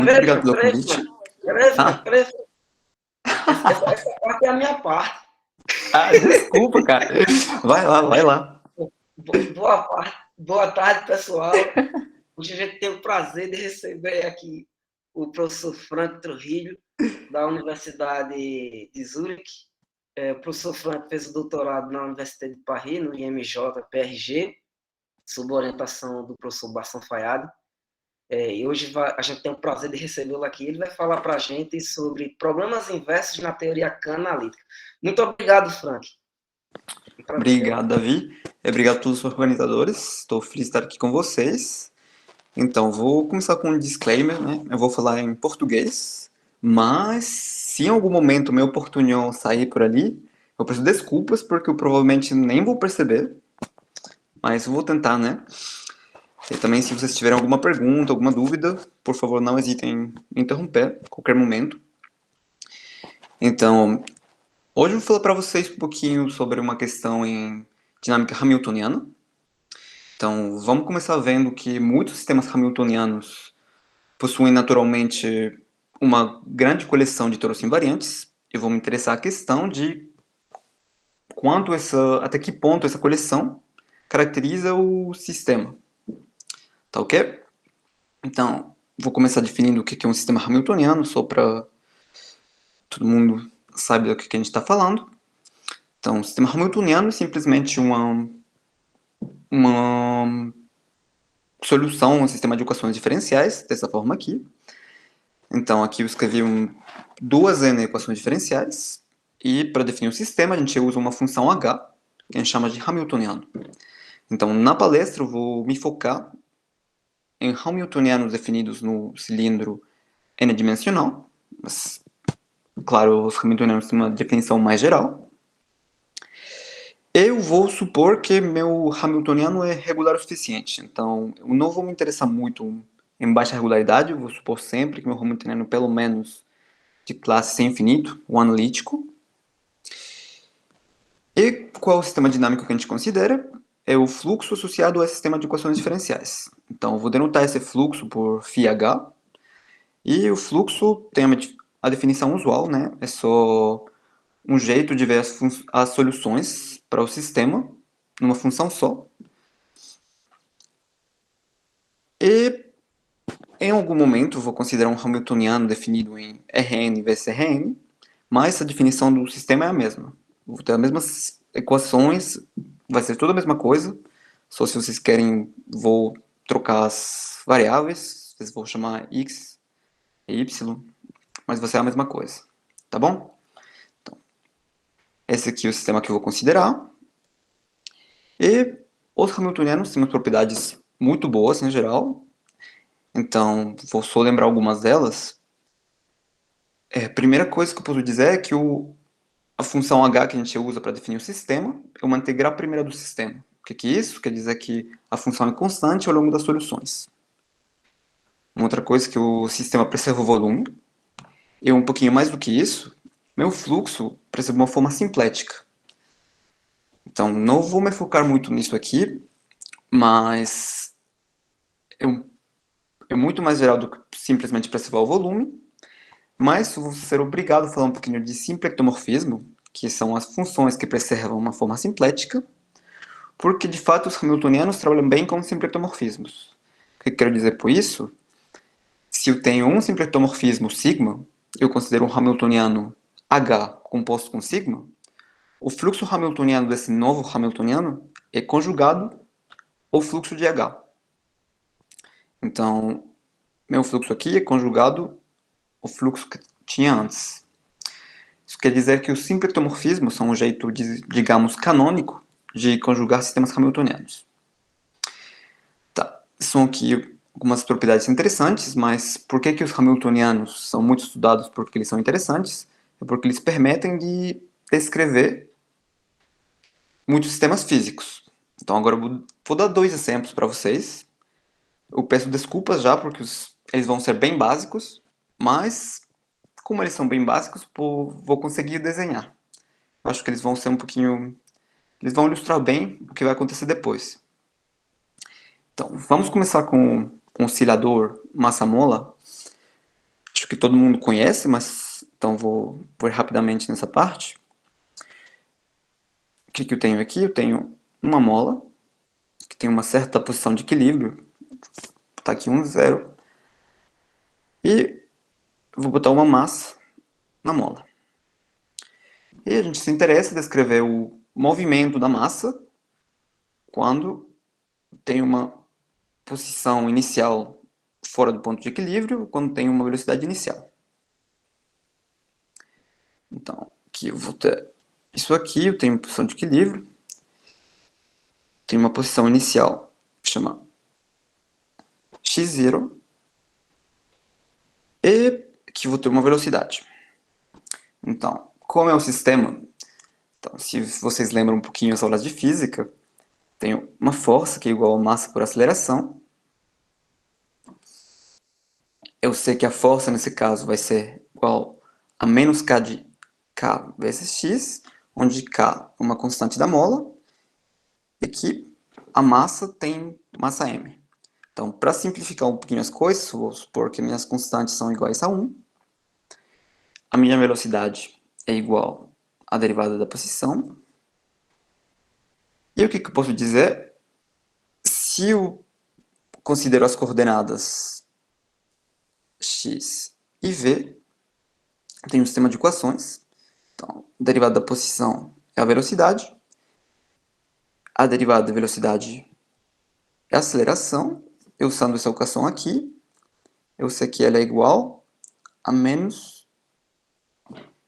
Muito obrigado pelo Peraí, convite. Frank. Peraí, Frank. Ah, Peraí. Essa parte é a minha parte. desculpa, cara. Vai lá, vai lá. Boa tarde, pessoal. Hoje a gente tem o prazer de receber aqui o professor Frank Trujillo, da Universidade de Zurique. O professor Frank fez o doutorado na Universidade de Paris, no IMJ-PRG, sob orientação do professor Bassan Fayyad. E hoje a gente tem o prazer de recebê-lo aqui. Ele vai falar para a gente sobre problemas inversos na teoria K-analítica. Muito obrigado, Frank. Obrigado, Davi. Obrigado a todos os organizadores. Estou feliz de estar aqui com vocês. Então, vou começar com um disclaimer, né? Eu vou falar em português, mas se em algum momento meu portunhol sair por ali, eu peço desculpas porque eu provavelmente nem vou perceber, mas eu vou tentar, né? E também, se vocês tiverem alguma pergunta, alguma dúvida, por favor, não hesitem em me interromper a qualquer momento. Então, hoje eu vou falar para vocês um pouquinho sobre uma questão em dinâmica hamiltoniana. Então, vamos começar vendo que muitos sistemas hamiltonianos possuem naturalmente uma grande coleção de torus invariantes. Eu vou me interessar a questão de até que ponto essa coleção caracteriza o sistema. Tá ok? Então, vou começar definindo o que é um sistema hamiltoniano, só para todo mundo saber do que a gente está falando. Então, o sistema hamiltoniano é simplesmente uma solução a um sistema de equações diferenciais, dessa forma aqui. Então, aqui eu escrevi duas n equações diferenciais, e para definir o sistema a gente usa uma função h, que a gente chama de hamiltoniano. Então, na palestra eu vou me focar em hamiltonianos definidos no cilindro n-dimensional, mas, claro, os hamiltonianos têm uma definição mais geral. Eu vou supor que meu hamiltoniano é regular o suficiente, então eu não vou me interessar muito em baixa regularidade, eu vou supor sempre que meu hamiltoniano pelo menos de classe sem infinito, o analítico. E qual é o sistema dinâmico que a gente considera? É o fluxo associado ao sistema de equações diferenciais. Então, eu vou denotar esse fluxo por φh, e o fluxo tem a definição usual, né? É só um jeito de ver as soluções para o sistema numa função só. E em algum momento eu vou considerar um hamiltoniano definido em Rn vezes Rn, mas a definição do sistema é a mesma. Vou ter as mesmas equações, vai ser tudo a mesma coisa, só se vocês querem, vou trocar as variáveis, vocês vão chamar x e y, mas vai ser a mesma coisa, tá bom? Então, esse aqui é o sistema que eu vou considerar. E os hamiltonianos têm umas propriedades muito boas em geral, então vou só lembrar algumas delas. A primeira coisa que eu posso dizer é que a função h que a gente usa para definir o sistema é uma integral primeira do sistema. O que é isso? Quer dizer que a função é constante ao longo das soluções. Uma outra coisa é que o sistema preserva o volume. E um pouquinho mais do que isso, meu fluxo preserva uma forma simplética. Então, não vou me focar muito nisso aqui, mas é muito mais geral do que simplesmente preservar o volume. Mas vou ser obrigado a falar um pouquinho de simplectomorfismo, que são as funções que preservam uma forma simplética, porque de fato os hamiltonianos trabalham bem com simplectomorfismos. O que eu quero dizer por isso? Se eu tenho um simplectomorfismo sigma, eu considero um hamiltoniano H composto com sigma, o fluxo hamiltoniano desse novo hamiltoniano é conjugado ao fluxo de H. Então, meu fluxo aqui é conjugado ao fluxo que tinha antes. Isso quer dizer que os simplectomorfismos são um jeito, digamos, canônico de conjugar sistemas hamiltonianos. Tá, são aqui algumas propriedades interessantes, mas por que os hamiltonianos são muito estudados porque eles são interessantes? É porque eles permitem de descrever muitos sistemas físicos. Então agora eu vou dar dois exemplos para vocês. Eu peço desculpas já porque eles vão ser bem básicos, mas como eles são bem básicos, vou conseguir desenhar. Eu acho que eles vão ser um pouquinho... Eles vão ilustrar bem o que vai acontecer depois. Então, vamos começar com um oscilador massa-mola. que todo mundo conhece, mas então vou ir rapidamente nessa parte. O que eu tenho aqui? Eu tenho uma mola, que tem uma certa posição de equilíbrio, tá aqui 1, 0, e vou botar uma massa na mola. E a gente se interessa em descrever o movimento da massa quando tem uma posição inicial fora do ponto de equilíbrio, quando tem uma velocidade inicial. Então, aqui eu vou ter isso aqui, eu tenho posição de equilíbrio, tenho uma posição inicial, chama x0, e aqui eu vou ter uma velocidade. Então, como é o sistema? Então, se vocês lembram um pouquinho as aulas de física, tem uma força que é igual a massa por aceleração. Eu sei que a força nesse caso vai ser igual a menos k de k vezes x, onde k é uma constante da mola, e que a massa tem massa m. Então, para simplificar um pouquinho as coisas, vou supor que minhas constantes são iguais a 1. A minha velocidade é igual à derivada da posição. E o que eu posso dizer? Se eu considero as coordenadas x e v, eu tenho um sistema de equações. Então, a derivada da posição é a velocidade, a derivada da velocidade é a aceleração. Eu usando essa equação aqui, eu sei que ela é igual a menos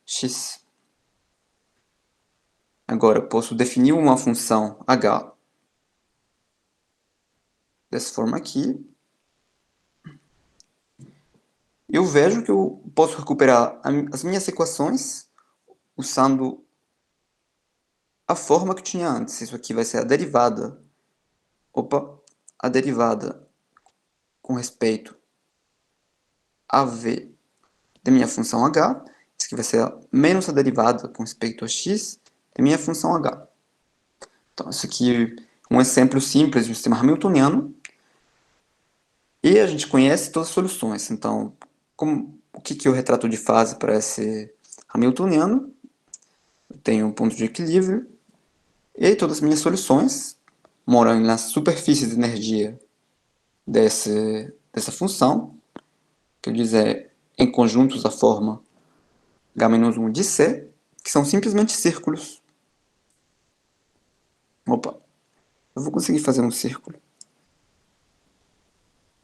x. Agora, eu posso definir uma função h dessa forma aqui. Eu vejo que eu posso recuperar as minhas equações usando a forma que eu tinha antes. Isso aqui vai ser a derivada. Opa, a derivada com respeito a v da minha função h. Isso aqui vai ser menos a derivada com respeito a x da minha função h. Então, isso aqui é um exemplo simples de um sistema hamiltoniano. E a gente conhece todas as soluções. Então, o que é o retrato de fase para esse hamiltoniano? Eu tenho um ponto de equilíbrio. E todas as minhas soluções moram na superfície de energia dessa função, que eu dizer em conjuntos da forma H-1 de C, que são simplesmente círculos. Opa, eu vou conseguir fazer um círculo.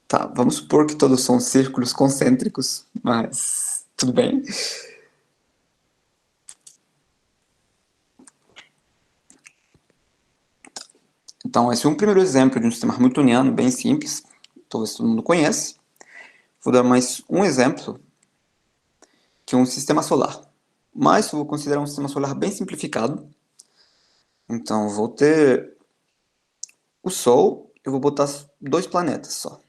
Tá, vamos supor que todos são círculos concêntricos, mas tudo bem. Então, esse é um primeiro exemplo de um sistema hamiltoniano bem simples, talvez todo mundo conhece. Vou dar mais um exemplo, que é um sistema solar. Mas eu vou considerar um sistema solar bem simplificado. Então, vou ter o Sol, eu vou botar 2 planetas só.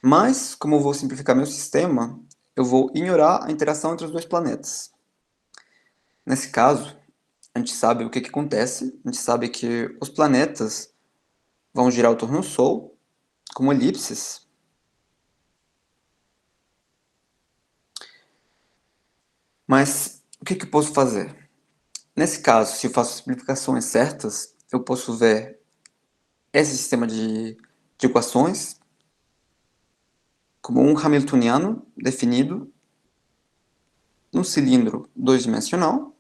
Mas, como eu vou simplificar meu sistema, eu vou ignorar a interação entre os 2 planetas. Nesse caso, a gente sabe o que acontece. A gente sabe que os planetas vão girar ao torno do Sol como elipses. Mas o que eu posso fazer? Nesse caso, se eu faço simplificações certas, eu posso ver esse sistema de equações como um hamiltoniano definido num cilindro 2-dimensional,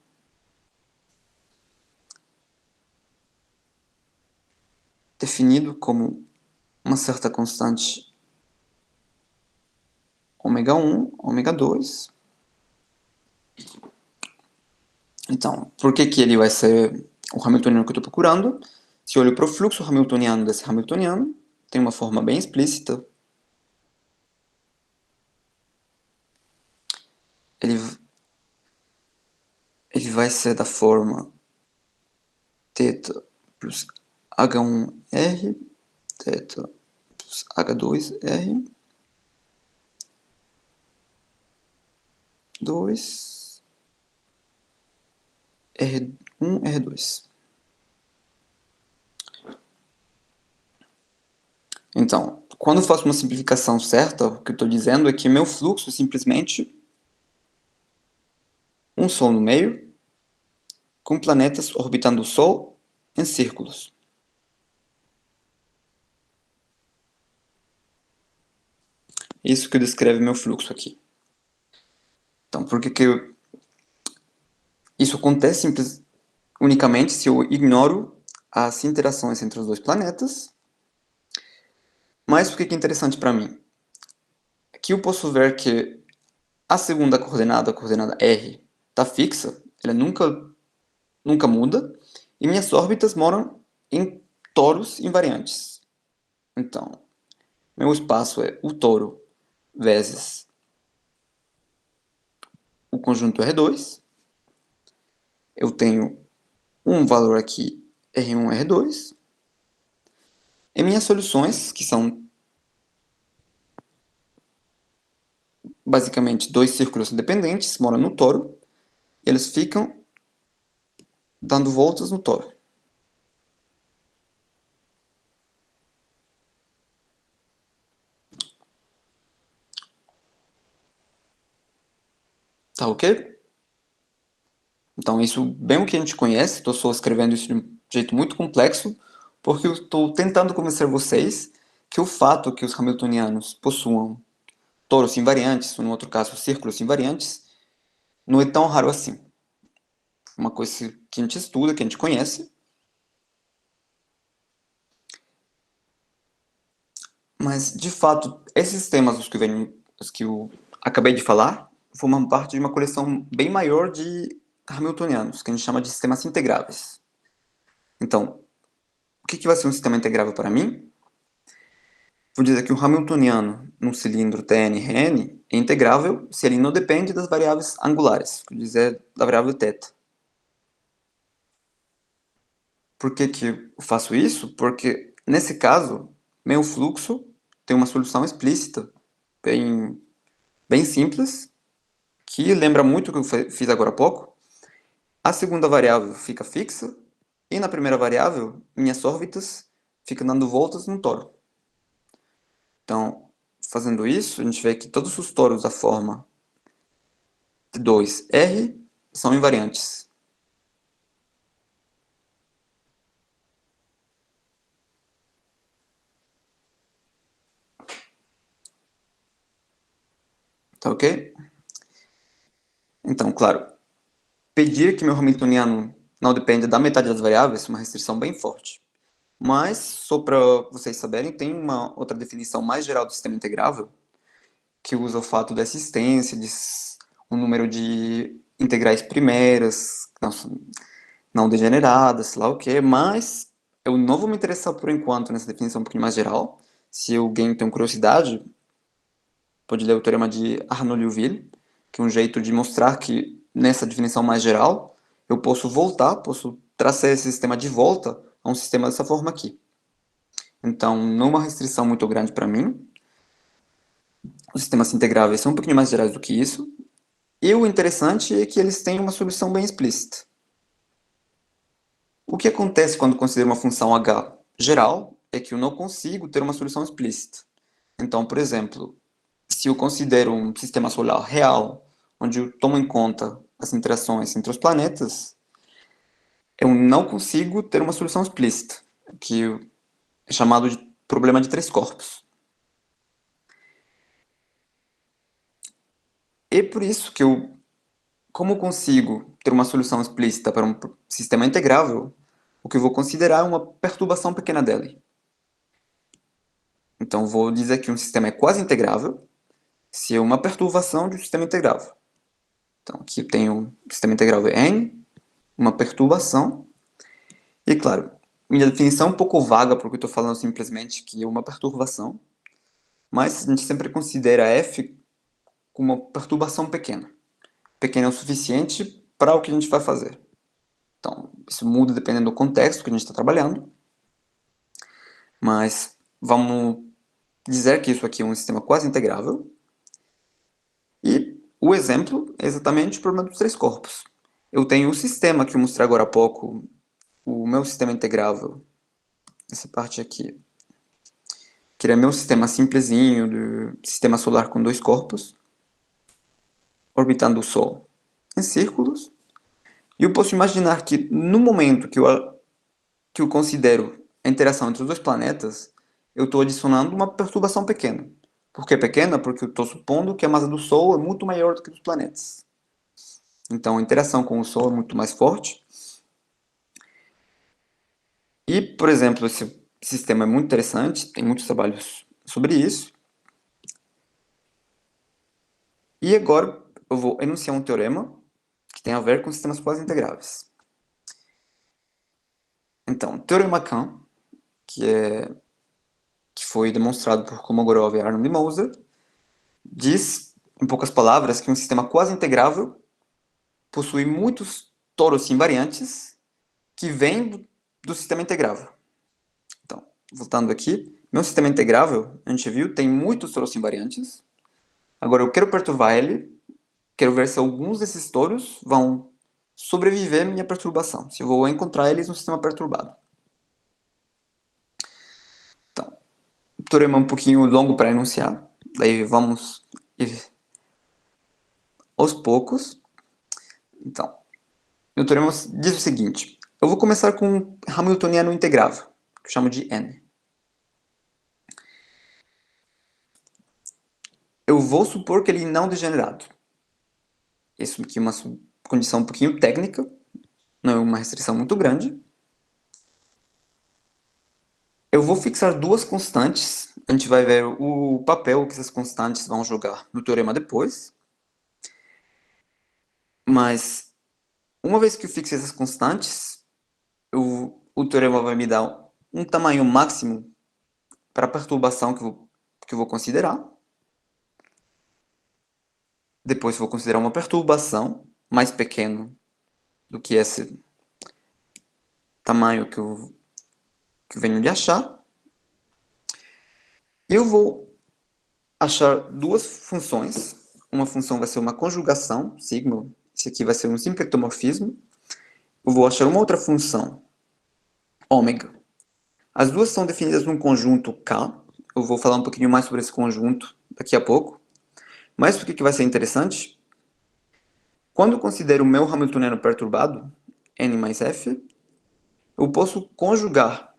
definido como uma certa constante ômega 1, ômega 2. Então, por que ele vai ser o hamiltoniano que eu estou procurando? Se eu olho para o fluxo hamiltoniano desse hamiltoniano, tem uma forma bem explícita. Ele vai ser da forma θ plus H1R, θ plus H2R, 2, R1, R2. Então, quando eu faço uma simplificação certa, o que eu estou dizendo é que meu fluxo é simplesmente um Sol no meio, com planetas orbitando o Sol em círculos. Isso que descreve meu fluxo aqui. Então, por que isso acontece unicamente se eu ignoro as interações entre os dois planetas? Mas o que é interessante para mim? Aqui eu posso ver que a segunda coordenada, a coordenada R, está fixa, ela nunca muda, e minhas órbitas moram em toros invariantes. Então, meu espaço é o toro vezes o conjunto R2. Eu tenho um valor aqui, R1, R2. E minhas soluções, que são basicamente dois círculos independentes, moram no toro, eles ficam dando voltas no toro. Tá ok? Então, isso bem o que a gente conhece, estou só escrevendo isso de um jeito muito complexo, porque eu estou tentando convencer vocês que o fato que os hamiltonianos possuam toros invariantes, ou no outro caso, círculos invariantes, não é tão raro assim. Uma coisa que a gente estuda, que a gente conhece, mas de fato, esses temas, os que eu acabei de falar, formam parte de uma coleção bem maior de hamiltonianos, que a gente chama de sistemas integráveis. Então, o que vai ser um sistema integrável para mim? Vou dizer que o hamiltoniano num cilindro Tn-Rn é integrável se ele não depende das variáveis angulares, vou dizer da variável θ. Por que eu faço isso? Porque, nesse caso, meu fluxo tem uma solução explícita, bem, bem simples, que lembra muito o que eu fiz agora há pouco. A segunda variável fica fixa, e na primeira variável, minhas órbitas ficam dando voltas no toro. Então, fazendo isso, a gente vê que todos os toros da forma de 2R são invariantes. Tá ok? Então, claro, pedir que meu hamiltoniano não dependa da metade das variáveis é uma restrição bem forte. Mas, só para vocês saberem, tem uma outra definição mais geral do sistema integrável, que usa o fato da existência de um número de integrais primeiras, não degeneradas, sei lá o quê, mas eu não vou me interessar por enquanto nessa definição um pouquinho mais geral. Se alguém tem curiosidade, pode ler o teorema de Arnaud-Liouville, que é um jeito de mostrar que nessa definição mais geral eu posso voltar, posso trazer esse sistema de volta a um sistema dessa forma aqui. Então, não é uma restrição muito grande para mim. Os sistemas integráveis são um pouquinho mais gerais do que isso. E o interessante é que eles têm uma solução bem explícita. O que acontece quando considero uma função h geral é que eu não consigo ter uma solução explícita. Então, por exemplo, se eu considero um sistema solar real, onde eu tomo em conta as interações entre os planetas, eu não consigo ter uma solução explícita, que é chamado de problema de três corpos. E por isso que como consigo ter uma solução explícita para um sistema integrável, o que eu vou considerar é uma perturbação pequena dele. Então, vou dizer que um sistema é quase integrável se é uma perturbação de um sistema integrável. Então, aqui eu tenho um sistema integrável N, uma perturbação, e claro, minha definição é um pouco vaga, porque eu estou falando simplesmente que é uma perturbação, mas a gente sempre considera F como uma perturbação pequena. Pequena é o suficiente para o que a gente vai fazer. Então, isso muda dependendo do contexto que a gente está trabalhando, mas vamos dizer que isso aqui é um sistema quase integrável, e o exemplo é exatamente o problema dos três corpos. Eu tenho o sistema que eu mostrei agora há pouco, o meu sistema integrável, essa parte aqui, que é meu sistema simplesinho, do sistema solar com dois corpos, orbitando o Sol em círculos. E eu posso imaginar que no momento que eu considero a interação entre os dois planetas, eu estou adicionando uma perturbação pequena. Por que pequena? Porque eu estou supondo que a massa do Sol é muito maior do que dos planetas. Então a interação com o Sol é muito mais forte. E, por exemplo, esse sistema é muito interessante, tem muitos trabalhos sobre isso. E agora eu vou enunciar um teorema que tem a ver com sistemas quase integráveis. Então, Teorema Kahn, que foi demonstrado por Kolmogorov e Arnold e Moser, diz, em poucas palavras, que um sistema quase integrável possui muitos toros invariantes que vêm do sistema integrável. Então, voltando aqui, meu sistema integrável, a gente viu, tem muitos toros invariantes. Agora eu quero perturbar ele, quero ver se alguns desses toros vão sobreviver à minha perturbação, se eu vou encontrar eles no sistema perturbado. Então, o teorema é um pouquinho longo para enunciar, daí vamos ir aos poucos. Então, meu teorema diz o seguinte: eu vou começar com um hamiltoniano integrável, que eu chamo de n. Eu vou supor que ele não é degenerado. Isso aqui é uma condição um pouquinho técnica, não é uma restrição muito grande. Eu vou fixar duas constantes. A gente vai ver o papel que essas constantes vão jogar no teorema depois. Mas, uma vez que eu fixei essas constantes, o teorema vai me dar um tamanho máximo para a perturbação que eu vou considerar. Depois vou considerar uma perturbação mais pequena do que esse tamanho que eu venho de achar. E eu vou achar duas funções. Uma função vai ser uma conjugação, sigma. Esse aqui vai ser um simplektomorfismo. Eu vou achar uma outra função, ômega. As duas são definidas num conjunto K. Eu vou falar um pouquinho mais sobre esse conjunto daqui a pouco. Mas por que vai ser interessante? Quando eu considero o meu hamiltoniano perturbado, n mais f, eu posso conjugar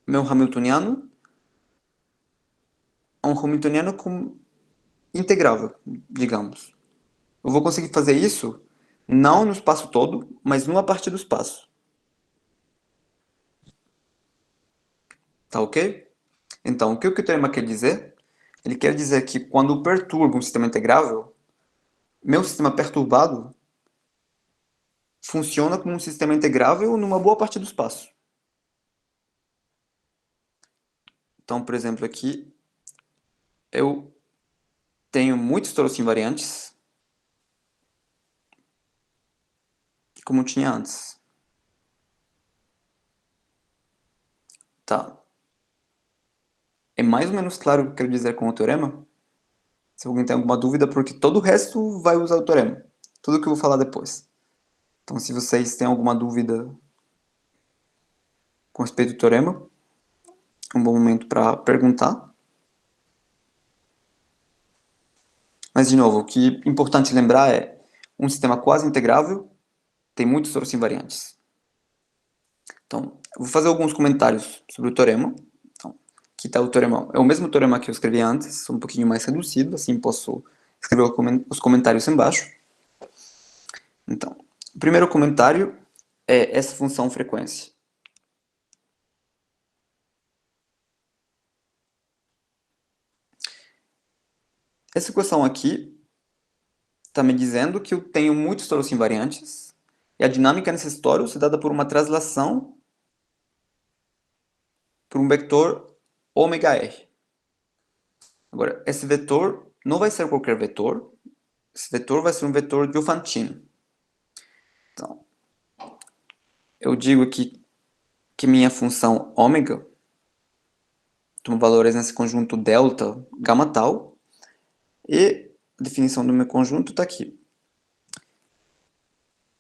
meu hamiltoniano a um hamiltoniano integrável, digamos. Eu vou conseguir fazer isso não no espaço todo, mas numa parte do espaço. Tá ok? Então, o que o teorema quer dizer? Ele quer dizer que quando eu perturbo um sistema integrável, meu sistema perturbado funciona como um sistema integrável numa boa parte do espaço. Então, por exemplo, aqui eu tenho muitos toros invariantes, como eu tinha antes. Tá. É mais ou menos claro o que eu quero dizer com o teorema? Se alguém tem alguma dúvida, porque todo o resto vai usar o teorema. Tudo que eu vou falar depois. Então, se vocês têm alguma dúvida com respeito ao teorema, é um bom momento para perguntar. Mas, de novo, o que é importante lembrar é um sistema quase integrável tem muitos toros invariantes. Então, eu vou fazer alguns comentários sobre o teorema. Então, aqui está o teorema. É o mesmo teorema que eu escrevi antes, um pouquinho mais reduzido, assim posso escrever os comentários embaixo. Então, o primeiro comentário é essa função frequência. Essa equação aqui está me dizendo que eu tenho muitos toros invariantes e a dinâmica nesses toros é dada por uma translação por um vetor ômega r. Agora, esse vetor não vai ser qualquer vetor, esse vetor vai ser um vetor Diophantine. Então, eu digo aqui que minha função ômega toma valores nesse conjunto delta, gama tal, e a definição do meu conjunto está aqui.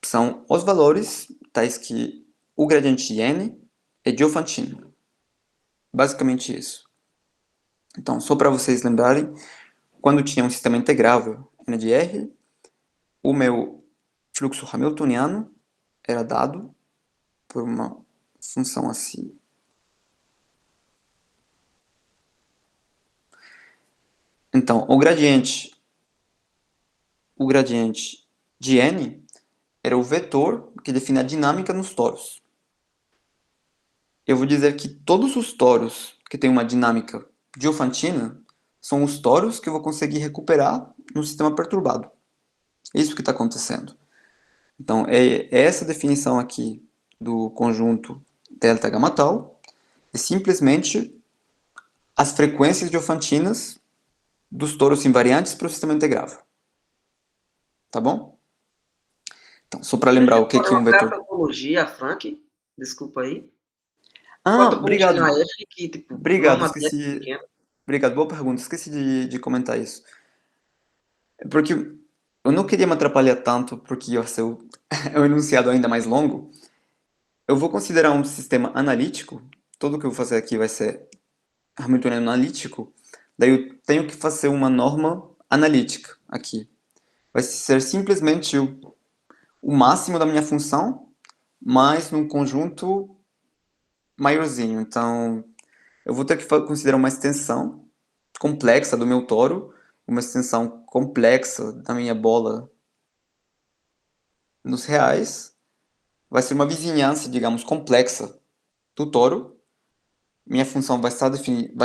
São os valores tais que o gradiente de n é Diophantine. Basicamente isso. Então, só para vocês lembrarem, quando tinha um sistema integrável n de R, o meu fluxo hamiltoniano era dado por uma função assim. Então, o gradiente de n era o vetor que define a dinâmica nos toros. Eu vou dizer que todos os toros que têm uma dinâmica Diofantina são os toros que eu vou conseguir recuperar no sistema perturbado. É isso que está acontecendo. Então, é essa definição aqui do conjunto delta gama tal, é simplesmente as frequências diofantinas dos toros invariantes para o sistema integrável. Tá bom? Então, só para lembrar o que é um Qual é a vetor. topologia, Frank? Desculpa aí. Qual a Ah, topologia obrigado. na F que, tipo, não é Obrigado, uma matéria esqueci. pequena? Obrigado, boa pergunta. Esqueci de comentar isso. É porque eu não queria me atrapalhar tanto, porque ia ser é um enunciado ainda mais longo. Eu vou considerar um sistema analítico. Tudo que eu vou fazer aqui vai ser Hamiltoniano analítico. Daí eu tenho que fazer uma norma analítica aqui. Vai ser simplesmente o máximo da minha função, mais num conjunto maiorzinho. Então, eu vou ter que considerar uma extensão complexa do meu toro, uma extensão complexa da minha bola nos reais. Vai ser uma vizinhança, digamos, complexa do toro. Minha função vai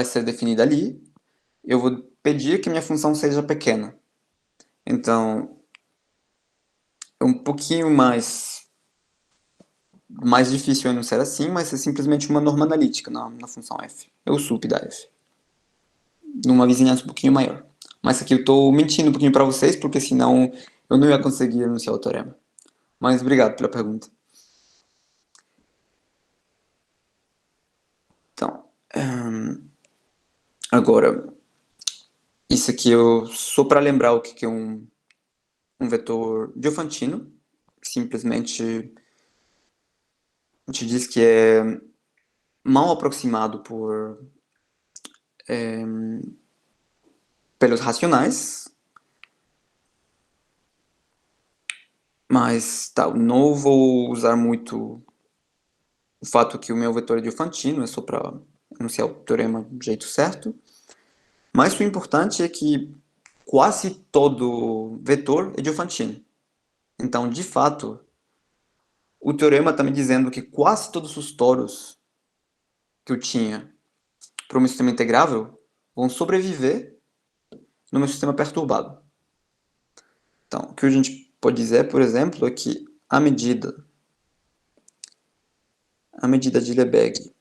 ser definida ali. Eu vou pedir que minha função seja pequena. Então, é um pouquinho mais difícil enunciar assim, mas é simplesmente uma norma analítica na função f. É o sup da f. Numa vizinhança um pouquinho maior. Mas aqui eu estou mentindo um pouquinho para vocês, porque senão eu não ia conseguir enunciar o teorema. Mas obrigado pela pergunta. Então, agora, isso aqui só para lembrar o que é um vetor Diofantino. Simplesmente a gente diz que é mal aproximado pelos racionais, mas tá, não vou usar muito o fato que o meu vetor é Diofantino, é só para enunciar o teorema do jeito certo. Mas o importante é que quase todo vetor é Diofantino. Então, de fato, o teorema está me dizendo que quase todos os toros que eu tinha para o meu sistema integrável vão sobreviver no meu sistema perturbado. Então, o que a gente pode dizer, por exemplo, é que a medida de Lebesgue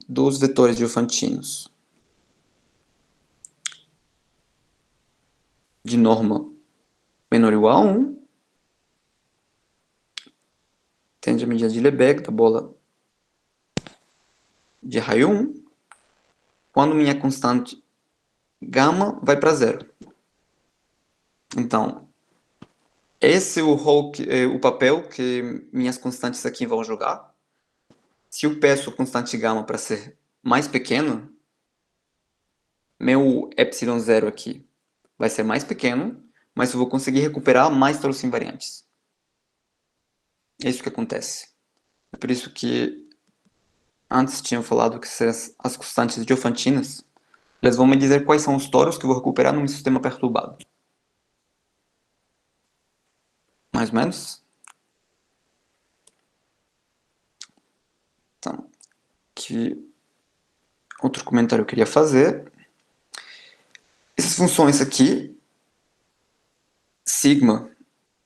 dos vetores diofantinos de norma menor ou igual a 1 tende a medida de Lebesgue da bola de raio 1 quando minha constante gama vai para zero. Então, esse é o papel que minhas constantes aqui vão jogar. Se eu peço a constante gama para ser mais pequena, meu epsilon zero aqui vai ser mais pequeno, mas eu vou conseguir recuperar mais toros invariantes. É isso que acontece. É por isso que antes tinham falado que as constantes diofantinas, elas vão me dizer quais são os toros que eu vou recuperar no meu sistema perturbado. Mais ou menos? Então, que outro comentário eu queria fazer. Essas funções aqui, sigma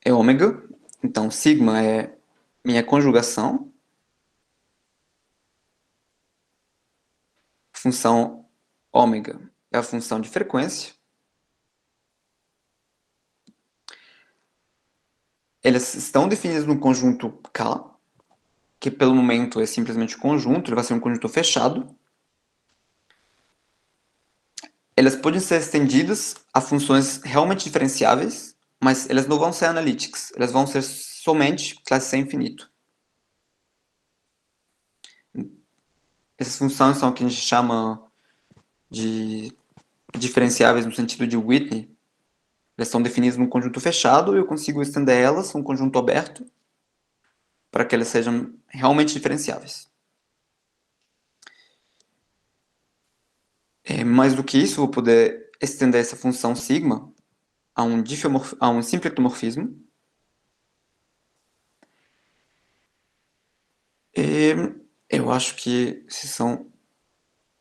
é ômega, então sigma é minha conjugação, função ômega é a função de frequência. Elas estão definidas no conjunto K, que pelo momento é simplesmente conjunto, ele vai ser um conjunto fechado. Elas podem ser estendidas a funções realmente diferenciáveis, mas elas não vão ser analíticas, elas vão ser somente classe C infinito. Essas funções são o que a gente chama de diferenciáveis no sentido de Whitney, elas são definidas num conjunto fechado e eu consigo estender elas num conjunto aberto para que elas sejam realmente diferenciáveis. Mais do que isso, vou poder estender essa função sigma a um simplectomorfismo. E eu acho que essas são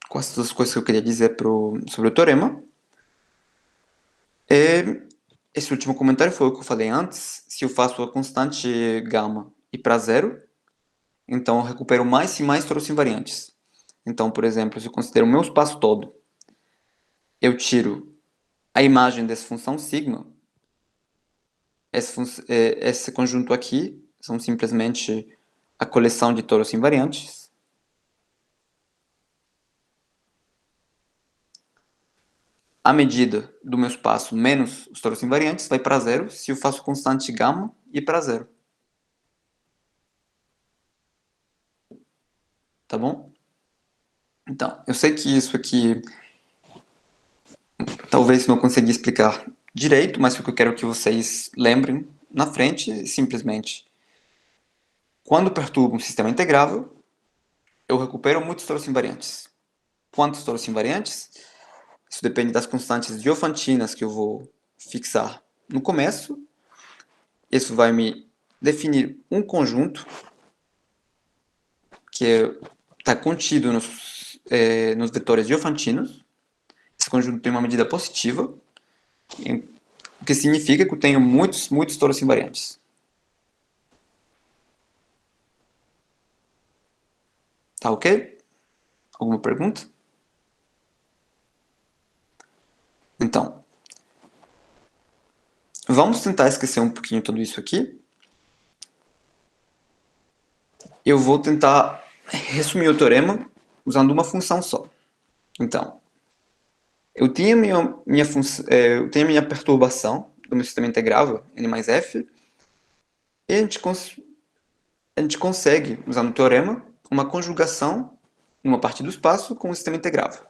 quase todas as coisas que eu queria dizer sobre o teorema. E esse último comentário foi o que eu falei antes. Se eu faço a constante gama ir para zero, então eu recupero mais e mais toros invariantes. Então, por exemplo, se eu considero o meu espaço todo, eu tiro a imagem dessa função sigma. Esse conjunto aqui são simplesmente a coleção de toros invariantes. A medida do meu espaço menos os toros invariantes vai para zero se eu faço constante gama ir para zero. Tá bom? Então, eu sei que isso aqui talvez não consegui explicar direito, mas o que eu quero que vocês lembrem na frente, simplesmente, quando perturbo um sistema integrável, eu recupero muitos toros invariantes. Quantos toros invariantes? Isso depende das constantes diofantinas que eu vou fixar no começo. Isso vai me definir um conjunto que está contido nos vetores diofantinos. Esse conjunto tem uma medida positiva, o que significa que eu tenho muitos toros invariantes. Tá ok? Alguma pergunta? Então, vamos tentar esquecer um pouquinho tudo isso aqui. Eu vou tentar resumir o teorema usando uma função só. Então, eu tenho minha perturbação do meu sistema integrável, n mais f, e a gente consegue, usando o teorema, uma conjugação em uma parte do espaço com o sistema integrável.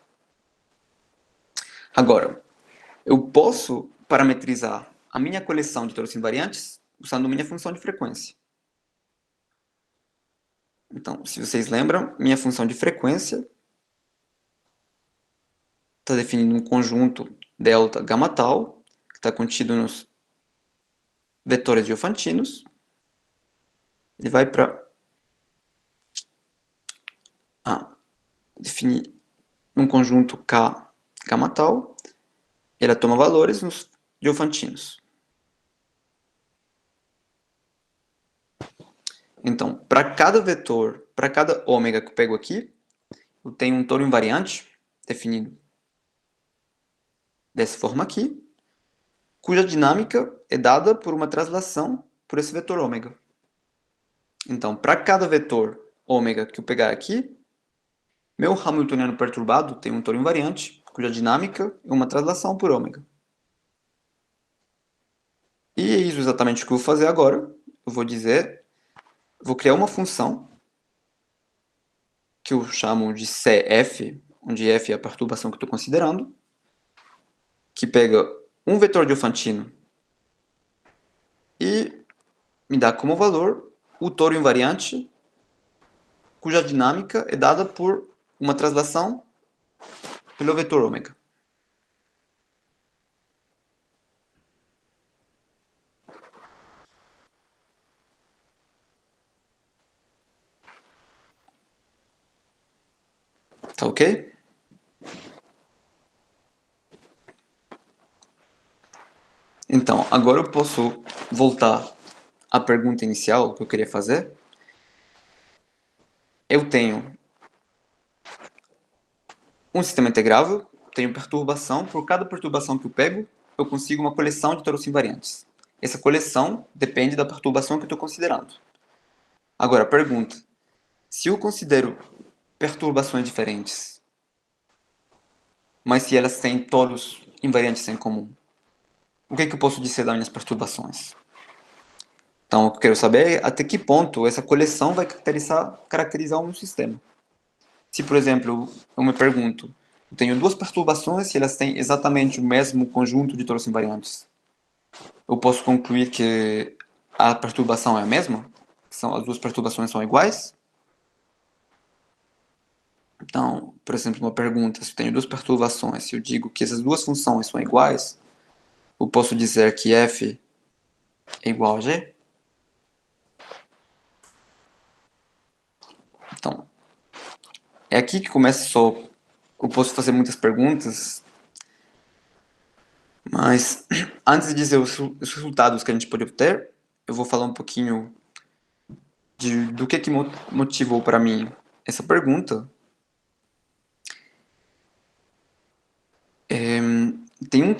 Agora, eu posso parametrizar a minha coleção de toros invariantes usando minha função de frequência. Então, se vocês lembram, minha função de frequência está definindo um conjunto delta gama tal, que está contido nos vetores diofantinos. Ele vai para definir um conjunto K gama tal. Ela toma valores nos diofantinos. Então, para cada vetor, para cada ômega que eu pego aqui, eu tenho um toro invariante definido dessa forma aqui, cuja dinâmica é dada por uma translação por esse vetor ômega. Então, para cada vetor ômega que eu pegar aqui, meu hamiltoniano perturbado tem um toro invariante, cuja dinâmica é uma translação por ômega. E é isso exatamente o que eu vou fazer agora. Eu vou criar uma função que eu chamo de CF, onde f é a perturbação que eu estou considerando, que pega um vetor diofantino e me dá como valor o toro invariante, cuja dinâmica é dada por uma translação pelo vetor ômega. Tá ok? Então, agora eu posso voltar à pergunta inicial que eu queria fazer. Eu tenho um sistema integrável, tenho perturbação. Por cada perturbação que eu pego, eu consigo uma coleção de toros invariantes. Essa coleção depende da perturbação que eu estou considerando. Agora, pergunta. Se eu considero perturbações diferentes, mas se elas têm toros invariantes em comum, o que eu posso dizer das minhas perturbações? Então, eu quero saber é até que ponto essa coleção vai caracterizar um sistema. Se, por exemplo, eu me pergunto, Eu tenho duas perturbações e elas têm exatamente o mesmo conjunto de toros invariantes. Eu posso concluir que a perturbação é a mesma? As duas perturbações são iguais? Então, por exemplo, uma pergunta, se eu tenho duas perturbações, se eu digo que essas duas funções são iguais, eu posso dizer que f é igual a g? Então, é aqui que começa só. Eu posso fazer muitas perguntas, mas antes de dizer os resultados que a gente pode obter, eu vou falar um pouquinho do que motivou para mim essa pergunta. Tem um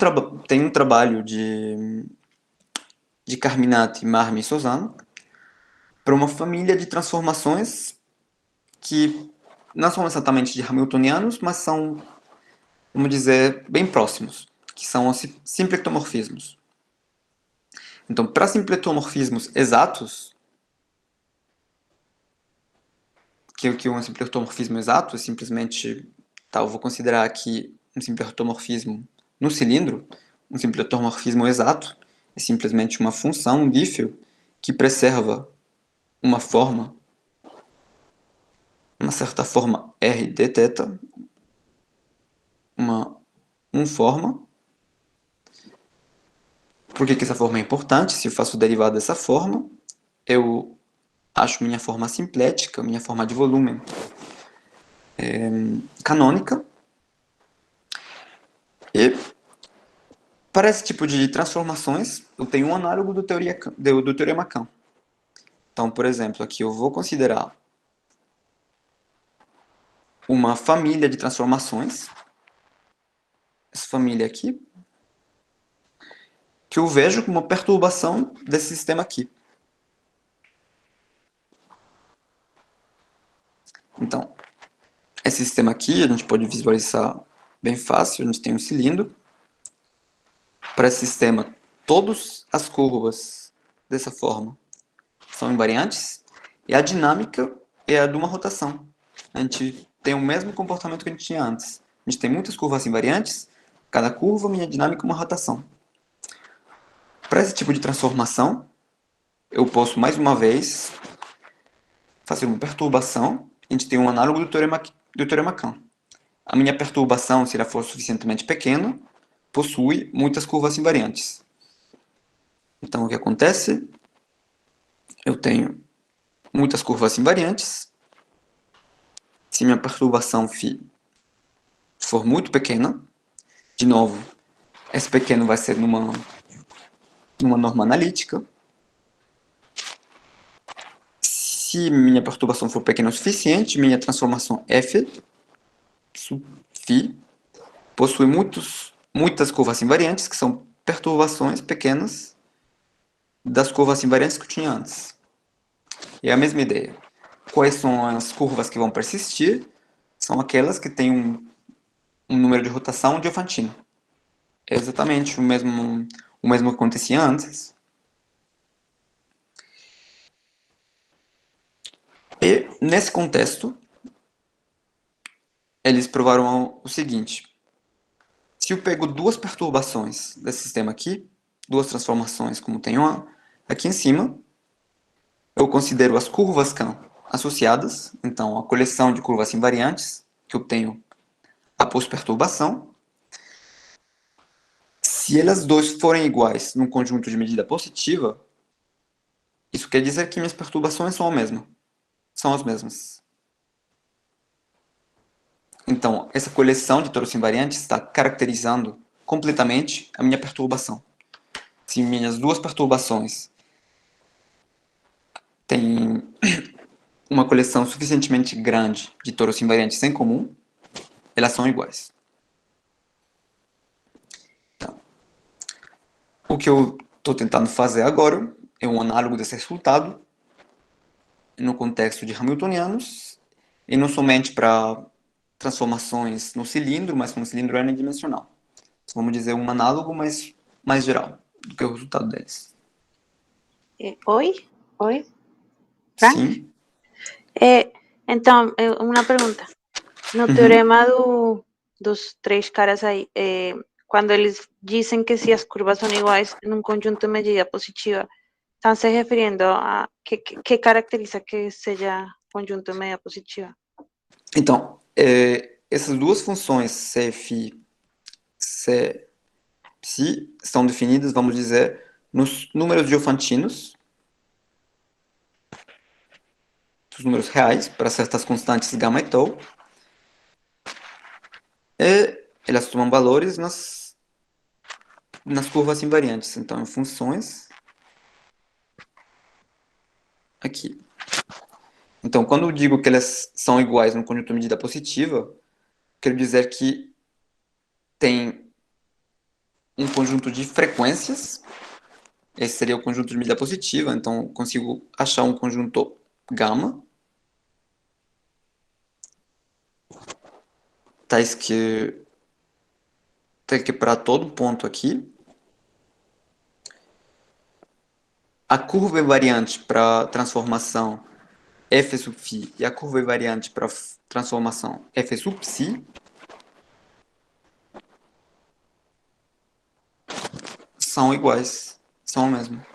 trabalho de Carminati, Marmi e Sozano para uma família de transformações que não são exatamente de Hamiltonianos, mas são, vamos dizer, bem próximos, que são os simplectomorfismos. Então, para simplectomorfismos exatos, que um simplectomorfismo exato é simplesmente, tá, eu vou considerar aqui um simplectomorfismo no cilindro, um simplectomorfismo exato é simplesmente uma função, um dífio, que preserva uma forma, uma certa forma R de θ, uma forma. Por que essa forma é importante? Se eu faço o derivado dessa forma, eu acho minha forma simplética, minha forma de volume canônica. E para esse tipo de transformações, eu tenho um análogo do teorema Kahn. Então, por exemplo, aqui eu vou considerar uma família de transformações, essa família aqui, que eu vejo como uma perturbação desse sistema aqui. Então, esse sistema aqui a gente pode visualizar bem fácil, a gente tem um cilindro. Para esse sistema, todas as curvas dessa forma são invariantes e a dinâmica é a de uma rotação. A gente tem o mesmo comportamento que a gente tinha antes. A gente tem muitas curvas invariantes, cada curva, minha dinâmica, uma rotação. Para esse tipo de transformação, eu posso mais uma vez fazer uma perturbação. A gente tem um análogo do teorema Kahn. A minha perturbação, se ela for suficientemente pequena, possui muitas curvas invariantes. Então, o que acontece? Eu tenho muitas curvas invariantes. Se minha perturbação φ for muito pequena, de novo, esse pequeno vai ser numa norma analítica. Se minha perturbação for pequena o suficiente, minha transformação f sub φ possui muitas curvas invariantes, que são perturbações pequenas das curvas invariantes que eu tinha antes. E é a mesma ideia. Quais são as curvas que vão persistir? São aquelas que têm um número de rotação Diofantino. É exatamente o mesmo que acontecia antes. E, nesse contexto, eles provaram o seguinte. Se eu pego duas perturbações desse sistema aqui, duas transformações como tem uma aqui em cima, eu considero as curvas Kahn associadas, então a coleção de curvas invariantes que eu tenho após perturbação. Se elas duas forem iguais num conjunto de medida positiva, isso quer dizer que minhas perturbações são as mesmas. Então, essa coleção de toros invariantes está caracterizando completamente a minha perturbação. Se minhas duas perturbações têm uma coleção suficientemente grande de toros invariantes em comum, elas são iguais. Então, o que eu estou tentando fazer agora é um análogo desse resultado no contexto de Hamiltonianos e não somente para transformações no cilindro, mas no cilindro n-dimensional. Vamos dizer um análogo, mas mais geral do que o resultado deles. Oi? Frank? Sim. Então, uma pergunta. No teorema dos três caras aí, quando eles dizem que se as curvas são iguais num conjunto de medida positiva, estão se referindo a que caracteriza que seja conjunto de medida positiva? Então, essas duas funções CFI, CPsi estão definidas, vamos dizer, nos números diofantinos, os números reais, para certas constantes gama e tau, e elas tomam valores nas curvas invariantes. Então, em funções aqui. Então, quando eu digo que elas são iguais no conjunto de medida positiva, quero dizer que tem um conjunto de frequências. Esse seria o conjunto de medida positiva, então eu consigo achar um conjunto gama, tais que para todo ponto aqui, a curva invariante para transformação f sub φ e a curva invariante para transformação f sub psi são iguais, são o mesmo.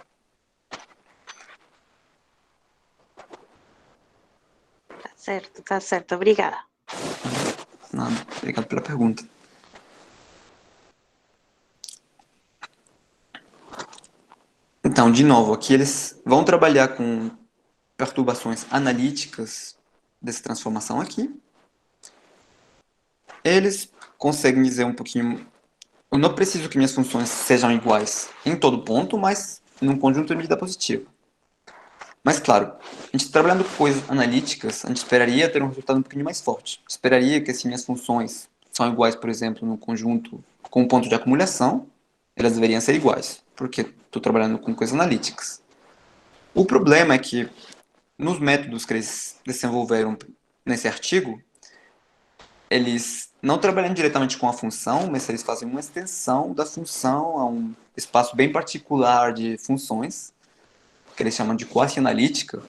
Tá certo, obrigada. Nada, obrigado pela pergunta. Então, de novo, aqui eles vão trabalhar com perturbações analíticas dessa transformação aqui. Eles conseguem dizer um pouquinho... Eu não preciso que minhas funções sejam iguais em todo ponto, mas num conjunto de medida positiva. Mas, claro, a gente trabalhando com coisas analíticas, a gente esperaria ter um resultado um pouquinho mais forte. Esperaria que se minhas funções são iguais, por exemplo, no conjunto com um ponto de acumulação, elas deveriam ser iguais, porque estou trabalhando com coisas analíticas. O problema é que, nos métodos que eles desenvolveram nesse artigo, eles não trabalham diretamente com a função, mas eles fazem uma extensão da função a um espaço bem particular de funções, que eles chamam de quasi-analítica,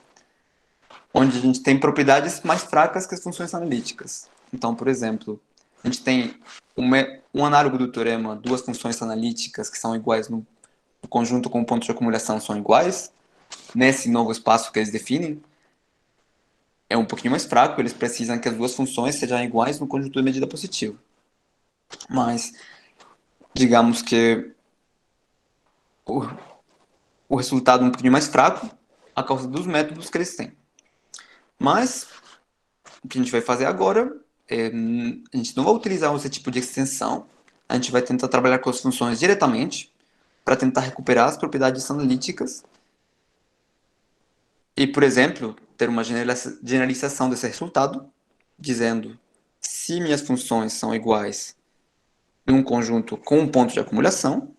onde a gente tem propriedades mais fracas que as funções analíticas. Então, por exemplo, a gente tem um análogo do teorema, duas funções analíticas que são iguais no conjunto com o ponto de acumulação são iguais, nesse novo espaço que eles definem, é um pouquinho mais fraco, eles precisam que as duas funções sejam iguais no conjunto de medida positiva. Mas, digamos que o resultado é um pouquinho mais fraco a causa dos métodos que eles têm. Mas, o que a gente vai fazer agora é, a gente não vai utilizar esse tipo de extensão, a gente vai tentar trabalhar com as funções diretamente para tentar recuperar as propriedades analíticas e, por exemplo, ter uma generalização desse resultado, dizendo se minhas funções são iguais em um conjunto com um ponto de acumulação,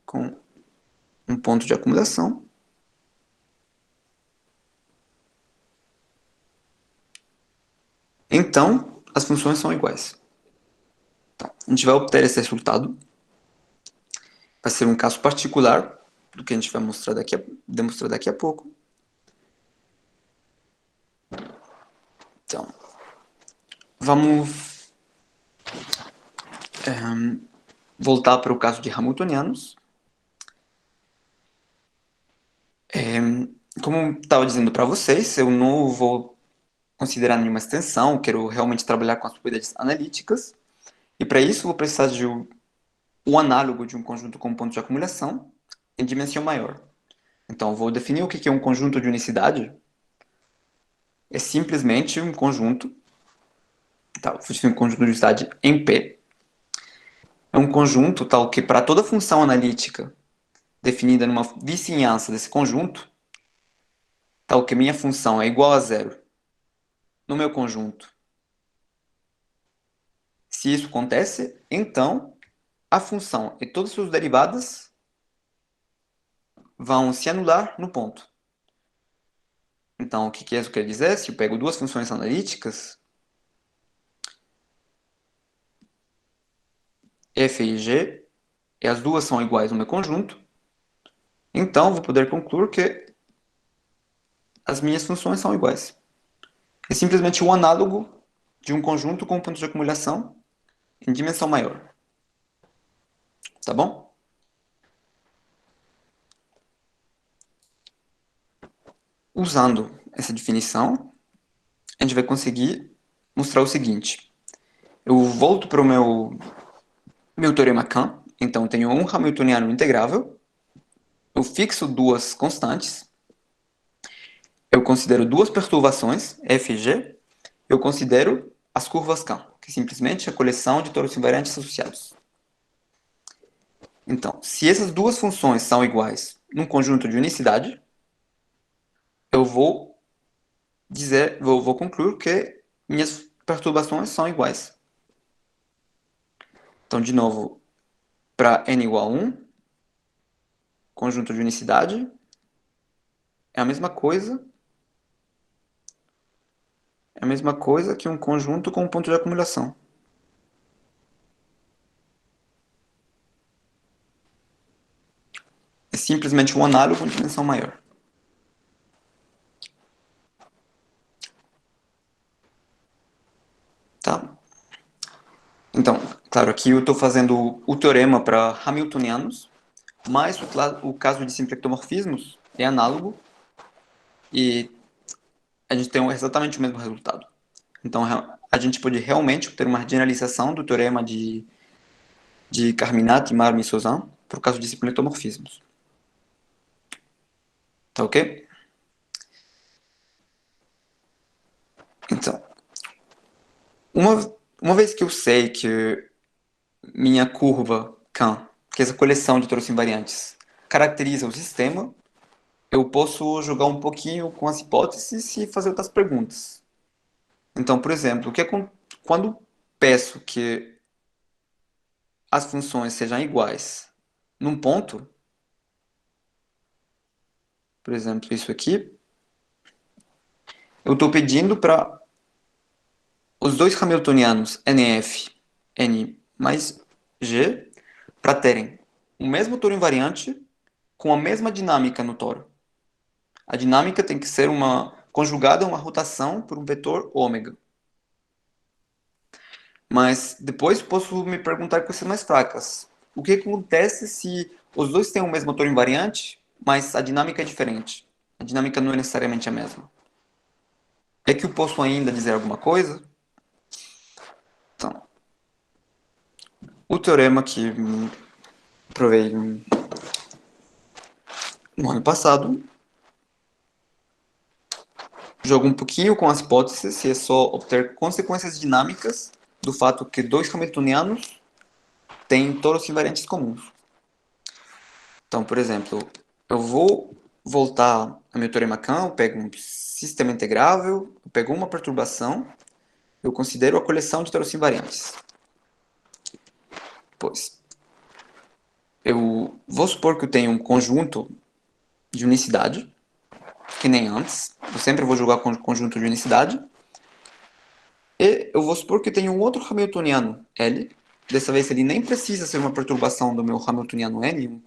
com um ponto de acumulação, então as funções são iguais. Então, a gente vai obter esse resultado. Vai ser um caso particular do que a gente vai demonstrar daqui a pouco. Então, vamos voltar para o caso de Hamiltonianos. Como estava dizendo para vocês, eu não vou considerar nenhuma extensão, quero realmente trabalhar com as propriedades analíticas. E para isso, vou precisar de um análogo de um conjunto com ponto de acumulação em dimensão maior. Então, vou definir o que é um conjunto de unicidade. É simplesmente um conjunto. Tá, vou definir um conjunto de unicidade em P. É um conjunto tal que, para toda função analítica definida numa vizinhança desse conjunto, tal que minha função é igual a zero no meu conjunto. Se isso acontece, então a função e todas as suas derivadas vão se anular no ponto. Então, o que isso quer dizer? Se eu pego duas funções analíticas, f e g, e as duas são iguais no meu conjunto, então vou poder concluir que as minhas funções são iguais. é simplesmente o análogo de um conjunto com um ponto de acumulação em dimensão maior. Tá bom? Usando essa definição, a gente vai conseguir mostrar o seguinte. Eu volto para o meu teorema Kahn. Então, tenho um hamiltoniano integrável. Eu fixo duas constantes. Eu considero duas perturbações, f e g. Eu considero as curvas Kahn, que é simplesmente a coleção de toros invariantes associados. Então, se essas duas funções são iguais num conjunto de unicidade, eu vou concluir que minhas perturbações são iguais. Então, de novo, para n igual a 1, conjunto de unicidade é a mesma coisa que um conjunto com um ponto de acumulação. É simplesmente um análogo de dimensão maior. Tá? Então, claro, aqui eu estou fazendo o teorema para hamiltonianos, mas o caso de simplectomorfismos é análogo e a gente tem exatamente o mesmo resultado. Então, a gente pode realmente obter uma generalização do teorema de Carminati, Marm e Sozin para o caso de simplectomorfismos. Tá ok? Então, uma vez que eu sei que minha curva Kahn, que é essa coleção de toros invariantes, caracteriza o sistema, eu posso jogar um pouquinho com as hipóteses e fazer outras perguntas. Então, por exemplo, quando peço que as funções sejam iguais num ponto, por exemplo, isso aqui, eu estou pedindo para os dois hamiltonianos NF, N mais G, para terem o mesmo toro invariante com a mesma dinâmica no toro. A dinâmica tem que ser conjugada a uma rotação por um vetor ômega. Mas depois posso me perguntar coisas mais fracas. O que acontece se os dois têm o mesmo toro invariante, mas a dinâmica é diferente? A dinâmica não é necessariamente a mesma. É que eu posso ainda dizer alguma coisa? Então, o teorema que provei no ano passado joga um pouquinho com as hipóteses se é só obter consequências dinâmicas do fato que dois hamiltonianos têm toros invariantes comuns. Então, por exemplo, eu vou voltar a meu teorema Kahn, eu pego um sistema integrável, eu pego uma perturbação, eu considero a coleção de toros invariantes. Pois, eu vou supor que eu tenho um conjunto de unicidade, que nem antes, eu sempre vou jogar com conjunto de unicidade, e eu vou supor que eu tenho um outro hamiltoniano L, dessa vez ele nem precisa ser uma perturbação do meu hamiltoniano N, um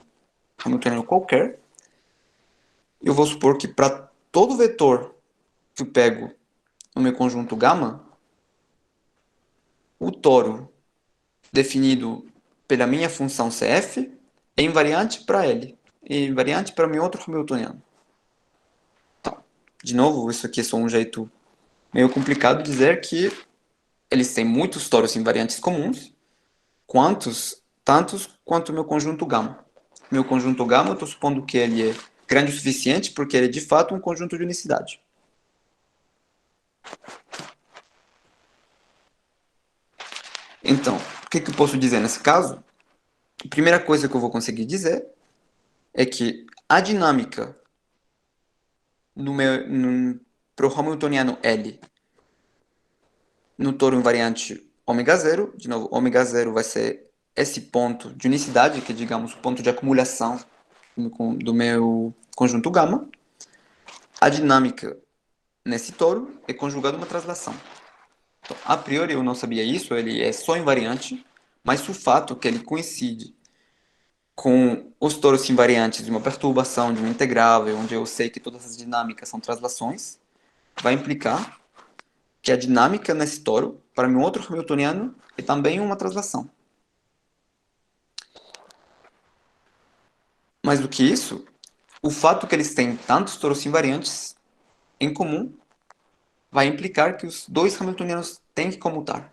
hamiltoniano qualquer. Eu vou supor que para todo vetor que eu pego no meu conjunto gama, o toro definido pela minha função CF é invariante para L, é invariante para meu outro hamiltoniano. Então, de novo, isso aqui é só um jeito meio complicado de dizer que eles têm muitos toros invariantes comuns, tantos quanto o meu conjunto gama. Meu conjunto gama, eu estou supondo que ele é grande o suficiente porque ele é de fato um conjunto de unicidade. Então, o que eu posso dizer nesse caso? A primeira coisa que eu vou conseguir dizer é que a dinâmica para o hamiltoniano L no toro invariante ômega zero, de novo, ômega zero vai ser esse ponto de unicidade, que é, digamos, o ponto de acumulação do meu conjunto gama. A dinâmica nesse toro é conjugada a uma translação. Então, a priori eu não sabia isso, ele é só invariante, mas o fato que ele coincide com os toros invariantes de uma perturbação, de uma integrável, onde eu sei que todas as dinâmicas são translações, vai implicar que a dinâmica nesse toro, para um outro hamiltoniano, é também uma translação. Mais do que isso, o fato que eles têm tantos toros invariantes em comum vai implicar que os dois hamiltonianos têm que comutar.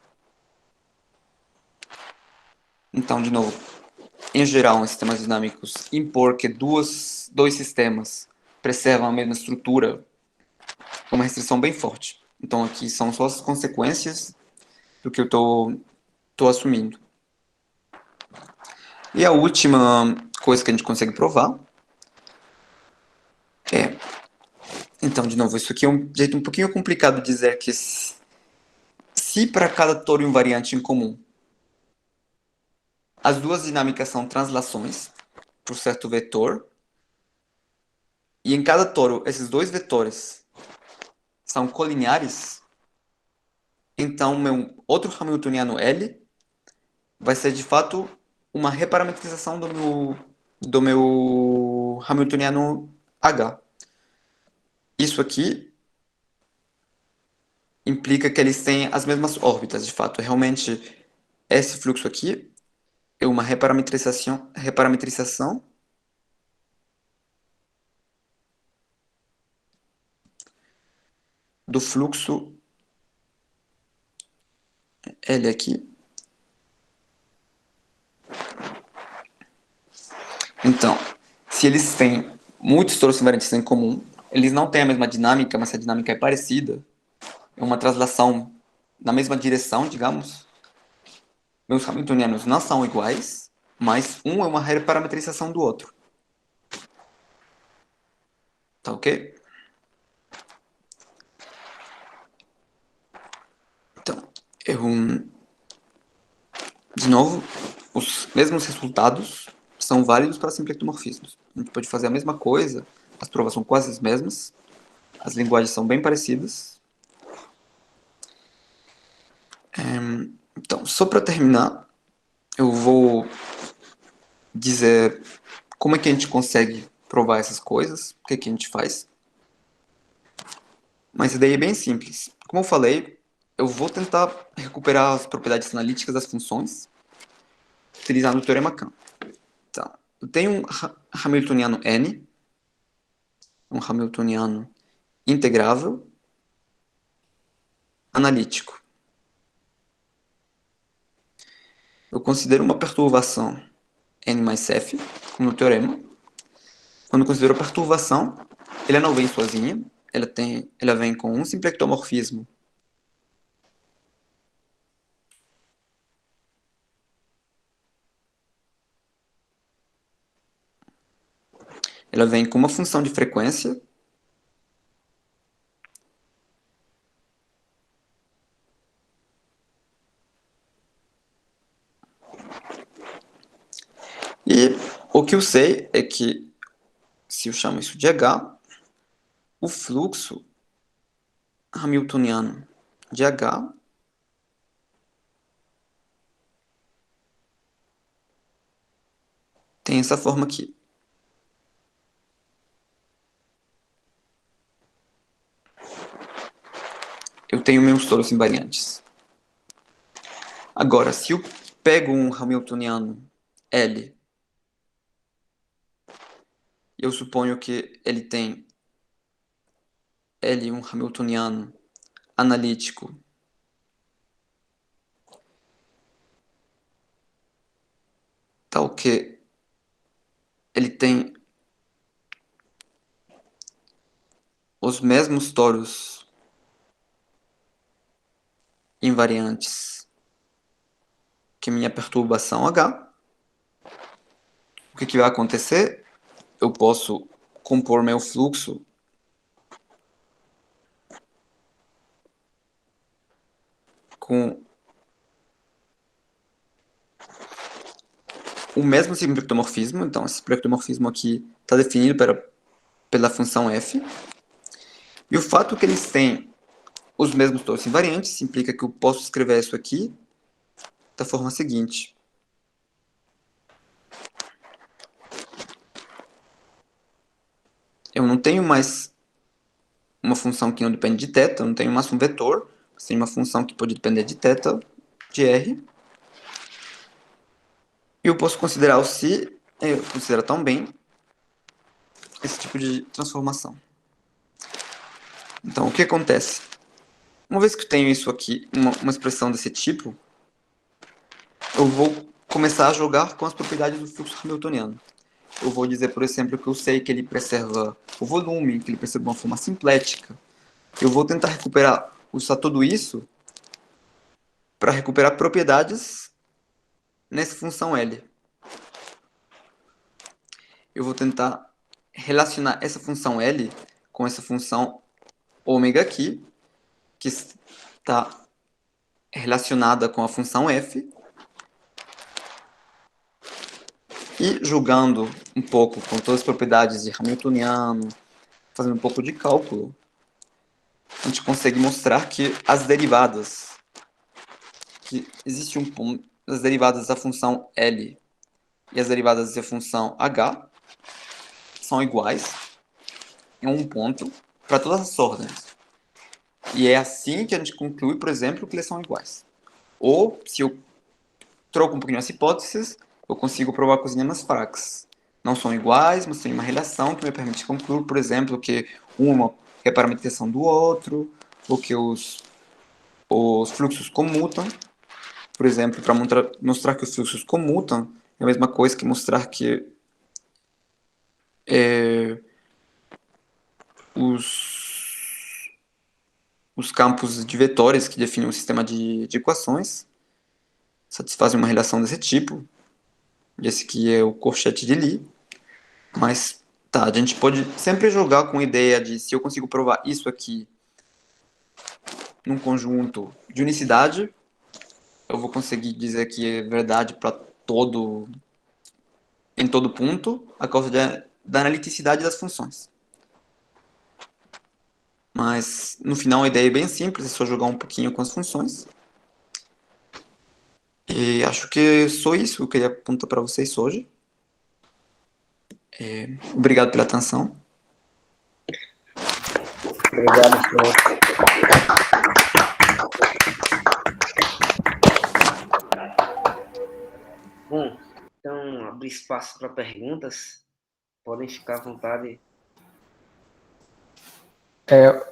Então, de novo, em geral, em sistemas dinâmicos, impor que dois sistemas preservam a mesma estrutura é uma restrição bem forte. Então, aqui são só as consequências do que eu estou assumindo. E a última coisa que a gente consegue provar é... Então, de novo, isso aqui é um jeito um pouquinho complicado de dizer que se para cada toro invariante em comum as duas dinâmicas são translações por certo vetor, e em cada toro esses dois vetores são colineares, então meu outro hamiltoniano L vai ser de fato uma reparametrização do meu hamiltoniano H. Isso aqui implica que eles têm as mesmas órbitas, de fato. Realmente, esse fluxo aqui é uma reparametrização do fluxo L aqui. Então, se eles têm muitos toros invariantes em comum, eles não têm a mesma dinâmica, mas se a dinâmica é parecida, é uma translação na mesma direção, digamos. Meus hamiltonianos não são iguais, mas um é uma reparametrização do outro. Tá ok? Então, de novo, os mesmos resultados são válidos para simplectomorfismos. A gente pode fazer a mesma coisa, as provas são quase as mesmas, as linguagens são bem parecidas. Então, só para terminar, eu vou dizer como é que a gente consegue provar essas coisas, o que é que a gente faz. Mas a ideia é bem simples. Como eu falei, eu vou tentar recuperar as propriedades analíticas das funções utilizando o teorema Kahn. Então, eu tenho um hamiltoniano N, um hamiltoniano integrável, analítico. Eu considero uma perturbação N mais F, como no teorema. Quando eu considero a perturbação, ela não vem sozinha, ela vem com um simplectomorfismo ela vem com uma função de frequência e o que eu sei é que, se eu chamo isso de H, o fluxo hamiltoniano de H tem essa forma aqui. Eu tenho meus toros invariantes. Agora, se eu pego um hamiltoniano L, eu suponho que ele tem L, um hamiltoniano analítico tal que ele tem os mesmos toros invariantes que minha perturbação H. O que vai acontecer? Eu posso compor meu fluxo com o mesmo simplectomorfismo. Então, esse simplectomorfismo aqui está definido pela função f. E o fato que eles têm os mesmos toros invariantes implica que eu posso escrever isso aqui da forma seguinte. Eu não tenho mais uma função que não depende de θ, eu não tenho mais um vetor, Você tem uma função que pode depender de θ, de R. E eu posso considerar considerar também esse tipo de transformação. Então, o que acontece? Uma vez que eu tenho isso aqui, uma expressão desse tipo, eu vou começar a jogar com as propriedades do fluxo hamiltoniano. Eu vou dizer, por exemplo, que eu sei que ele preserva o volume, que ele preserva uma forma simplética. Eu vou tentar usar tudo isso para recuperar propriedades nessa função L. Eu vou tentar relacionar essa função L com essa função ômega aqui, que está relacionada com a função f, e jogando um pouco com todas as propriedades de Hamiltoniano, fazendo um pouco de cálculo, a gente consegue mostrar que as derivadas, que existe um ponto, as derivadas da função L e as derivadas da função H são iguais em um ponto para todas as ordens. E é assim que a gente conclui, por exemplo, que eles são iguais. Ou, se eu troco um pouquinho as hipóteses, eu consigo provar coisinhas mais fracas. Não são iguais, mas tem uma relação que me permite concluir, por exemplo, que uma é parametrização do outro, ou que os fluxos comutam. Por exemplo, para mostrar que os fluxos comutam, é a mesma coisa que mostrar que os campos de vetores que definem um sistema de equações satisfazem uma relação desse tipo. Esse aqui é o corchete de Lie. Mas, tá, a gente pode sempre jogar com a ideia de se eu consigo provar isso aqui num conjunto de unicidade, eu vou conseguir dizer que é verdade em todo ponto, a causa da analiticidade das funções. Mas, no final, a ideia é bem simples, é só jogar um pouquinho com as funções. E acho que é só isso que eu queria apontar para vocês hoje. Obrigado pela atenção. Obrigado, senhor. Bom, então, abrir espaço para perguntas. Podem ficar à vontade.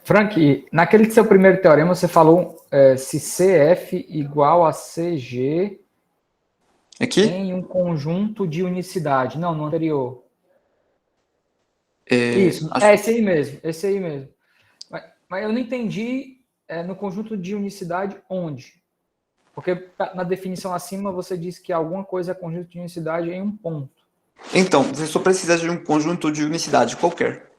Frank, naquele seu primeiro teorema, você falou se CF igual a CG Aqui? em um conjunto de unicidade. Não, no anterior. É, Isso, acho- esse aí mesmo. Mas eu não entendi no conjunto de unicidade onde. Porque na definição acima você disse que alguma coisa é conjunto de unicidade em um ponto. Então, você só precisa de um conjunto de unicidade qualquer.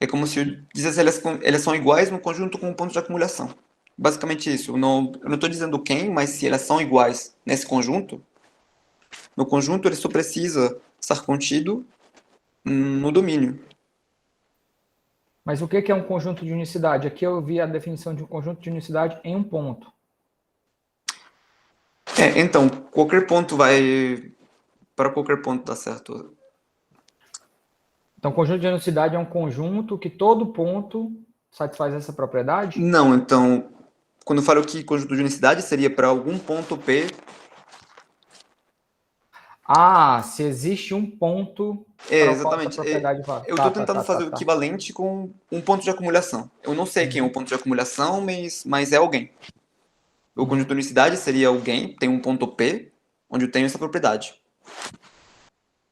É como se eu dissesse elas são iguais no conjunto com um ponto de acumulação. Basicamente isso. Eu não estou dizendo quem, mas se elas são iguais nesse conjunto, no conjunto ele só precisa estar contido no domínio. Mas o que é um conjunto de unicidade? Aqui eu vi a definição de um conjunto de unicidade em um ponto. Então, qualquer ponto vai... Para qualquer ponto dá certo. Então, conjunto de unicidade é um conjunto que todo ponto satisfaz essa propriedade? Não, então, quando eu falo que conjunto de unicidade seria para algum ponto P. Ah, se existe um ponto para o qual essa Exatamente. propriedade vale. Eu estou tentando fazer o equivalente com um ponto de acumulação. Eu não sei quem é o ponto de acumulação, mas é alguém. O conjunto de unicidade seria alguém, tem um ponto P, onde eu tenho essa propriedade.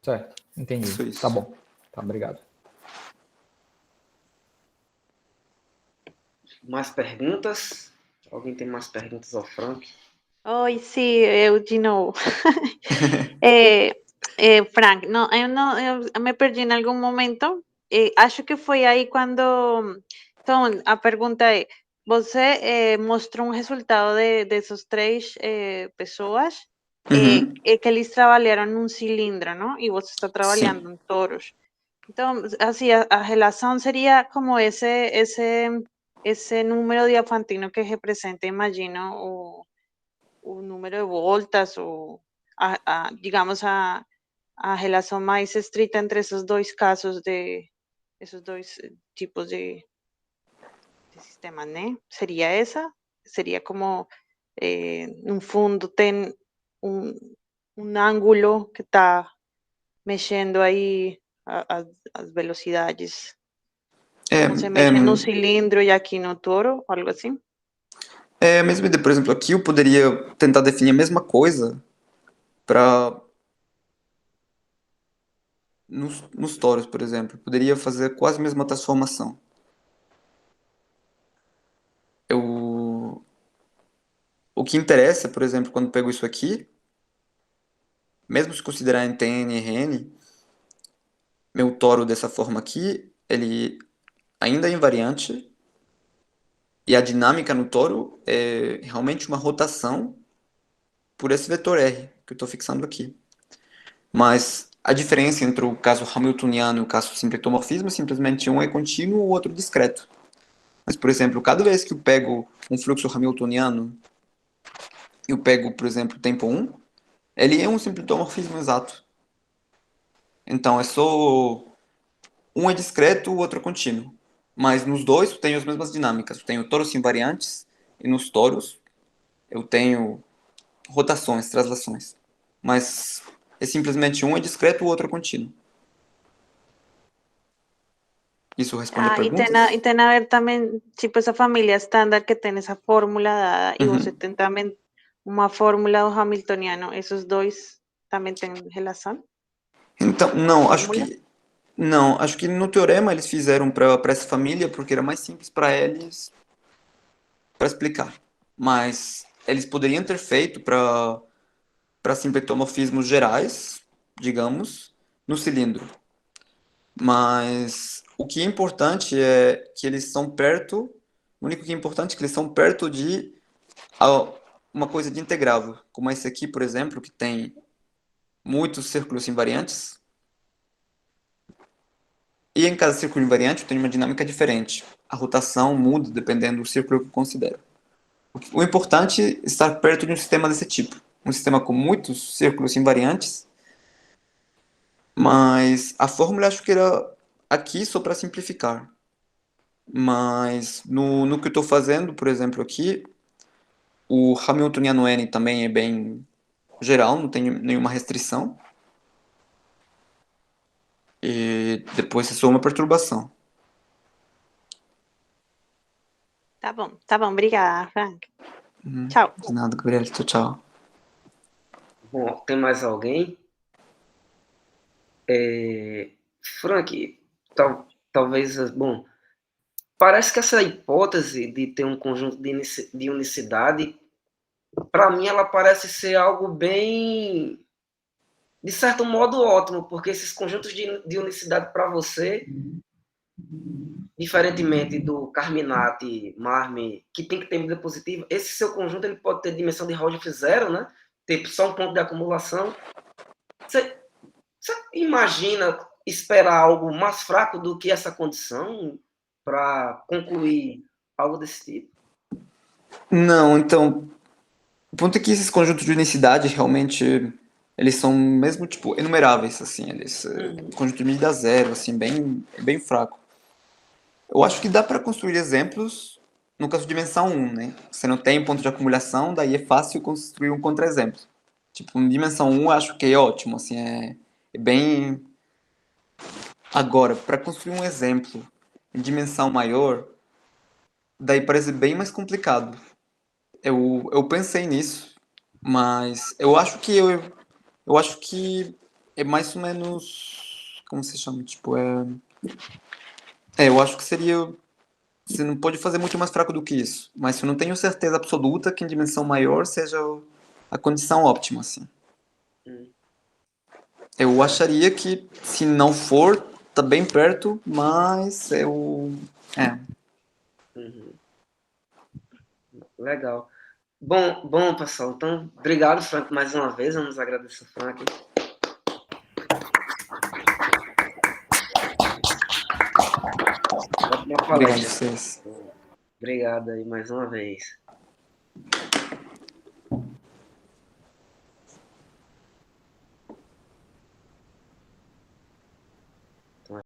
Certo, entendi. Isso. Tá bom. Tá, obrigado. Mais perguntas? Alguém tem mais perguntas ao Frank? Oi, sim, eu de novo. Frank, eu me perdi em algum momento. Acho que foi aí quando... Então, a pergunta é, você mostrou um resultado dessas três pessoas Uhum. que eles trabalharam num cilindro, não? E você está trabalhando em toros. Então, assim, a relação seria como esse número diafantino que representa, imagino, o número de voltas, ou digamos, a relação mais estrita entre esses dois casos esses dois tipos de sistemas, né? Seria essa? seria como no fundo tem um ângulo que está mexendo aí as velocidades, como se mexe no cilindro e aqui no toro, algo assim? É a mesma ideia. Por exemplo, aqui eu poderia tentar definir a mesma coisa para nos touros, por exemplo. Eu poderia fazer quase a mesma transformação. O que interessa, por exemplo, quando eu pego isso aqui, mesmo se considerar em TN e RN, meu toro dessa forma aqui, ele ainda é invariante e a dinâmica no toro é realmente uma rotação por esse vetor R que eu estou fixando aqui. Mas a diferença entre o caso hamiltoniano e o caso simpletomorfismo é simplesmente um é contínuo e o outro discreto. Mas, por exemplo, cada vez que eu pego um fluxo hamiltoniano, eu pego, por exemplo, o tempo 1, ele é um simpletomorfismo exato. Então, é só um é discreto, o outro é contínuo. Mas nos dois eu tenho as mesmas dinâmicas. Eu tenho toros invariantes e nos toros eu tenho rotações, translações. Mas é simplesmente um é discreto, o outro é contínuo. Isso responde a Ah, perguntas? e tem a ver também, tipo, essa família estándar que tem essa fórmula dada, e você tem também uma fórmula do Hamiltoniano, esses dois também têm relação? Então, A não, fórmula? acho que no teorema eles fizeram para essa família porque era mais simples para eles para explicar. Mas eles poderiam ter feito para simpletomorfismos gerais, digamos, no cilindro. Mas o que é importante é que eles são perto, o único que é importante é que eles são perto de uma coisa de integrável, como esse aqui, por exemplo, que tem muitos círculos invariantes. E em cada círculo invariante tem uma dinâmica diferente. A rotação muda dependendo do círculo que eu considero. O importante é estar perto de um sistema desse tipo. Um sistema com muitos círculos invariantes, mas a fórmula acho que era aqui só para simplificar. Mas no que eu estou fazendo, por exemplo, aqui, o Hamiltoniano N também é bem geral, não tem nenhuma restrição. E depois é só uma perturbação. Tá bom, obrigada, Frank. Tchau. De nada, Gabriel. Tchau, tchau. Bom, tem mais alguém? Frank, talvez, bom, parece que essa hipótese de ter um conjunto de unicidade, para mim, ela parece ser algo bem, de certo modo, ótimo, porque esses conjuntos de unicidade para você, diferentemente do Carminati, Marmi, que tem que ter medida positiva, esse seu conjunto ele pode ter dimensão de Hausdorff zero, né? Ter só um ponto de acumulação. Você imagina esperar algo mais fraco do que essa condição para concluir algo desse tipo? Não, então, o ponto é que esses conjuntos de unicidade realmente eles são mesmo tipo enumeráveis assim, eles conjunto de medida zero, assim, bem fraco. Eu acho que dá para construir exemplos no caso de dimensão 1, né? Você não tem ponto de acumulação, daí é fácil construir um contra-exemplo. Tipo, em dimensão 1 eu acho que é ótimo, assim, é bem. Agora, para construir um exemplo em dimensão maior, daí parece bem mais complicado. Eu pensei nisso, mas eu acho que é mais ou menos como se chama, tipo, eu acho que seria você não pode fazer muito mais fraco do que isso, mas eu não tenho certeza absoluta que em dimensão maior seja a condição óptima assim. Eu acharia que se não for, tá bem perto, mas Legal. Bom, pessoal. Então, obrigado, Frank, mais uma vez. Vamos agradecer, Frank. Ótima Obrigado a palestra. vocês. Obrigado aí mais uma vez.